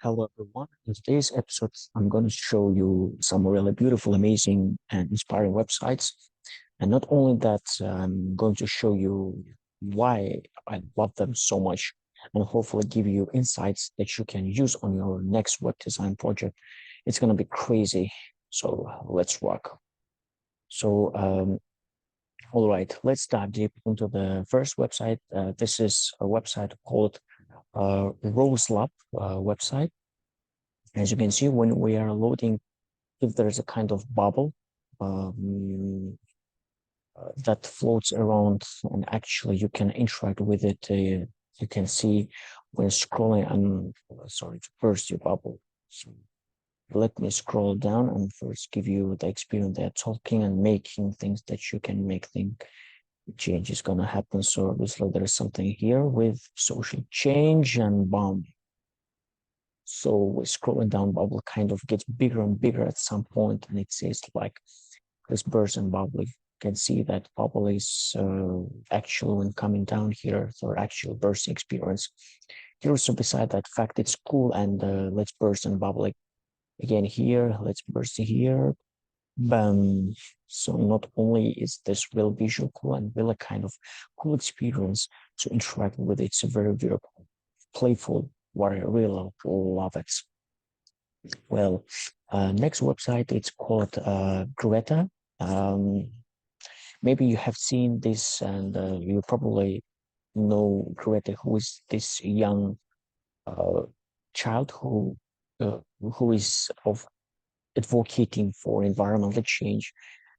Hello everyone. In today's episode, I'm going to show you some really beautiful, amazing, and inspiring websites. And not only that, I'm going to show you why I love them so much and hopefully give you insights that you can use on your next web design project. It's going to be crazy. So let's rock. So, all right, let's dive deep into the first website. This is a website called Roselab website. As you can see, when we are loading, if there's a kind of bubble that floats around and actually you can interact with it, you can see when scrolling, I'm sorry to burst your bubble. So let me scroll down and first give you the experience. They're talking and making things that you can make things. Change is going to happen. So obviously there is something here with social change and bomb. So scrolling down, bubble kind of gets bigger and bigger at some point, and it says like this burst and bubble. You can see that bubble is actually when coming down here, so actual bursting experience. Here also beside that fact, it's cool, and let's burst and bubble again here. Let's burst here. Bam. So not only is this real visual cool and really kind of cool experience to interact with, it's a very playful, what I really love it. Well, next website, it's called Greta. Um, Maybe you have seen this and you probably know Greta, who is this young uh, child who is of advocating for environmental change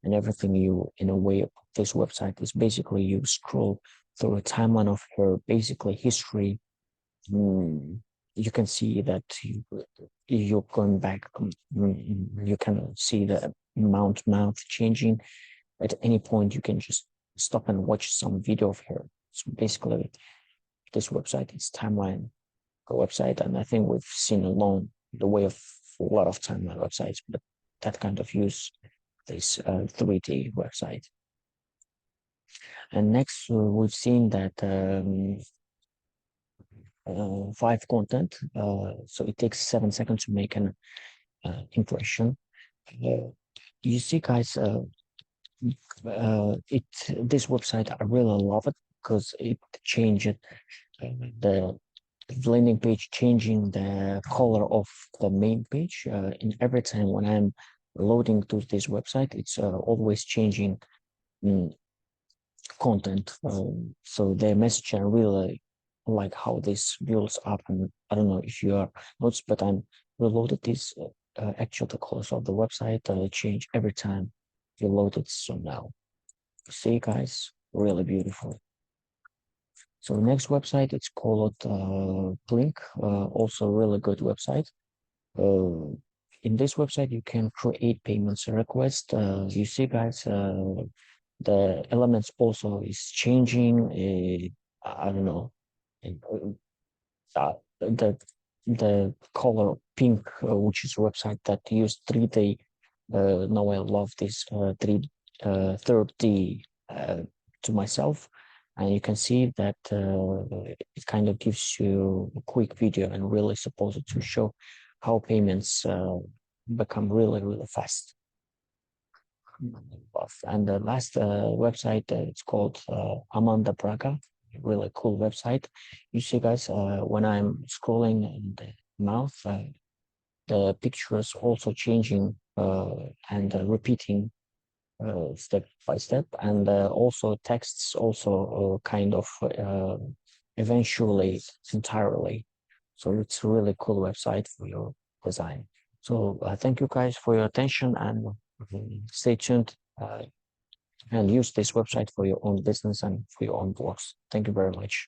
and everything. You, in a way, this website is basically you scroll through a timeline of her basically history. You can see that you're going back. You can see the mount changing. At any point, you can just stop and watch some video of her. So basically, this website is timeline website, and I think we've seen along the way of a lot of timeline websites, but that kind of use this 3D website. And next, we've seen that Vive content. So it takes 7 seconds to make an impression. You see, guys, this website, I really love it because it changed the landing page, changing the color of the main page. In every time when I'm loading to this website, it's always changing mm, content. So the message I really like how this builds up. And I don't know if you are noticed, but I'm reloaded this actual the colors of the website change every time you load it. So now, see guys, really beautiful. So next website, it's called Blink, also really good website. Uh, in this website, you can create payments request. You see, guys, the elements also is changing. I don't know, the color pink, which is a website that use 3D. Now I love this 3D to myself, and you can see that it kind of gives you a quick video and really supposed to show how payments become really fast. And the last website, it's called Amanda Braga, really cool website. You see, guys, when I'm scrolling in the mouth, the pictures also changing and repeating step by step, and also texts also kind of eventually entirely. So it's a really cool website for your design. So thank you guys for your attention, and stay tuned and use this website for your own business and for your own blogs. Thank you very much.